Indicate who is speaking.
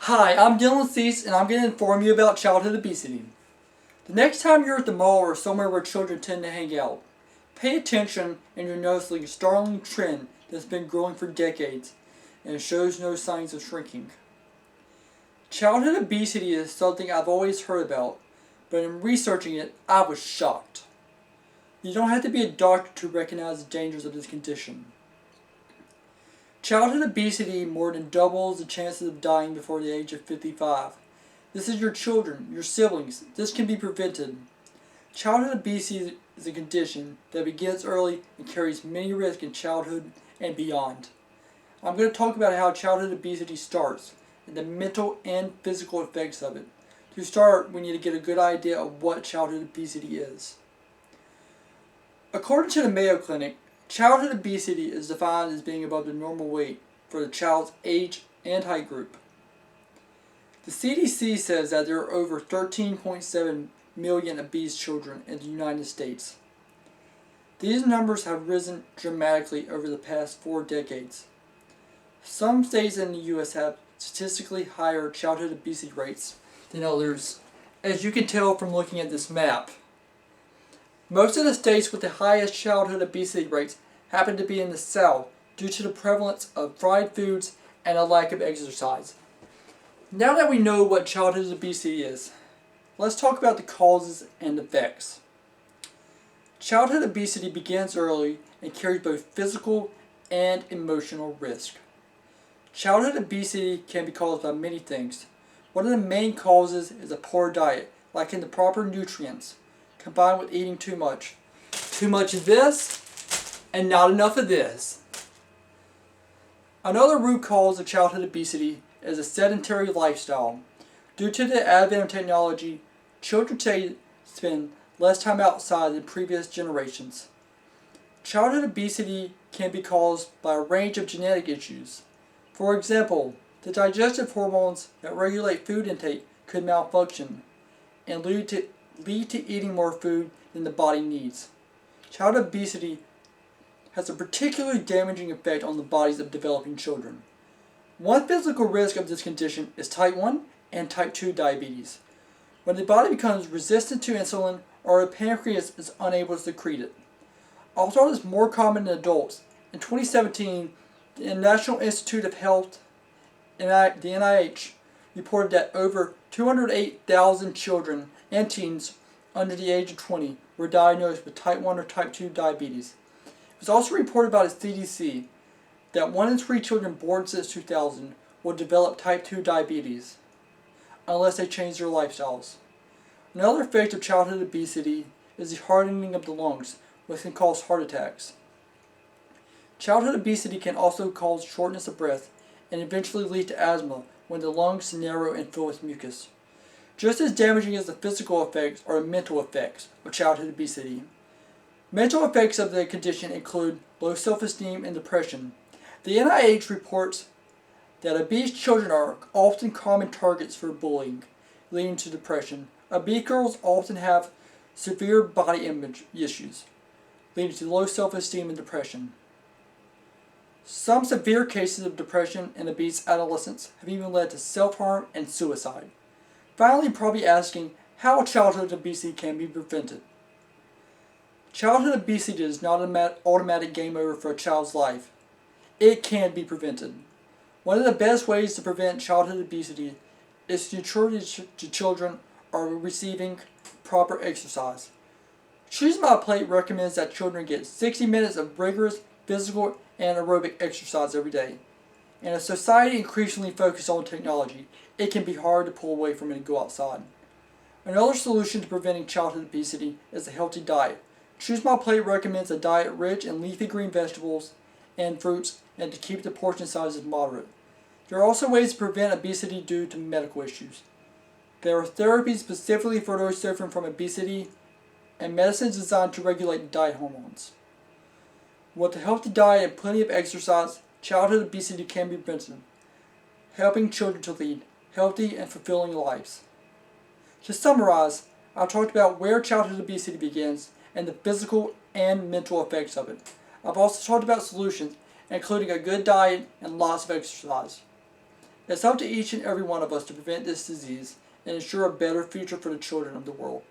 Speaker 1: Hi, I'm Dylan Sease, and I'm going to inform you about childhood obesity. The next time you're at the mall or somewhere where children tend to hang out, pay attention and you'll notice a startling trend that's been growing for decades and shows no signs of shrinking. Childhood obesity is something I've always heard about, but in researching it, I was shocked. You don't have to be a doctor to recognize the dangers of this condition. Childhood obesity more than doubles the chances of dying before the age of 55. This is your children, your siblings. This can be prevented. Childhood obesity is a condition that begins early and carries many risks in childhood and beyond. I'm going to talk about how childhood obesity starts and the mental and physical effects of it. To start, we need to get a good idea of what childhood obesity is. According to the Mayo Clinic, childhood obesity is defined as being above the normal weight for the child's age and height group. The CDC says that there are over 13.7 million obese children in the United States. These numbers have risen dramatically over the past 4 decades. Some states in the U.S. have statistically higher childhood obesity rates than others, as you can tell from looking at this map. Most of the states with the highest childhood obesity rates happen to be in the South due to the prevalence of fried foods and a lack of exercise. Now that we know what childhood obesity is, let's talk about the causes and effects. Childhood obesity begins early and carries both physical and emotional risk. Childhood obesity can be caused by many things. One of the main causes is a poor diet, lacking the proper nutrients, combined with eating too much. Too much of this and not enough of this. Another root cause of childhood obesity is a sedentary lifestyle. Due to the advent of technology, children today spend less time outside than previous generations. Childhood obesity can be caused by a range of genetic issues. For example, the digestive hormones that regulate food intake could malfunction and lead to eating more food than the body needs. Childhood obesity has a particularly damaging effect on the bodies of developing children. One physical risk of this condition is type 1 and type 2 diabetes, when the body becomes resistant to insulin or the pancreas is unable to secrete it. Although it is more common in adults, in 2017, the National Institute of Health, the NIH, reported that over 208,000 children and teens under the age of 20 were diagnosed with type 1 or type 2 diabetes. It was also reported by the CDC that 1 in 3 children born since 2000 will develop type 2 diabetes unless they change their lifestyles. Another effect of childhood obesity is the hardening of the lungs, which can cause heart attacks. Childhood obesity can also cause shortness of breath and eventually lead to asthma when the lungs narrow and fill with mucus. Just as damaging as the physical effects are the mental effects of childhood obesity. Mental effects of the condition include low self-esteem and depression. The NIH reports that obese children are often common targets for bullying, leading to depression. Obese girls often have severe body image issues, leading to low self-esteem and depression. Some severe cases of depression in obese adolescents have even led to self-harm and suicide. Finally, probably asking how childhood obesity can be prevented. Childhood obesity is not an automatic game over for a child's life. It can be prevented. One of the best ways to prevent childhood obesity is to ensure that children are receiving proper exercise. Choose My Plate recommends that children get 60 minutes of rigorous physical and aerobic exercise every day. In a society increasingly focused on technology, it can be hard to pull away from it and go outside. Another solution to preventing childhood obesity is a healthy diet. Choose My Plate recommends a diet rich in leafy green vegetables and fruits and to keep the portion sizes moderate. There are also ways to prevent obesity due to medical issues. There are therapies specifically for those suffering from obesity and medicines designed to regulate diet hormones. With a healthy diet and plenty of exercise, childhood obesity can be prevented, helping children to lead healthy and fulfilling lives. To summarize, I've talked about where childhood obesity begins and the physical and mental effects of it. I've also talked about solutions, including a good diet and lots of exercise. It's up to each and every one of us to prevent this disease and ensure a better future for the children of the world.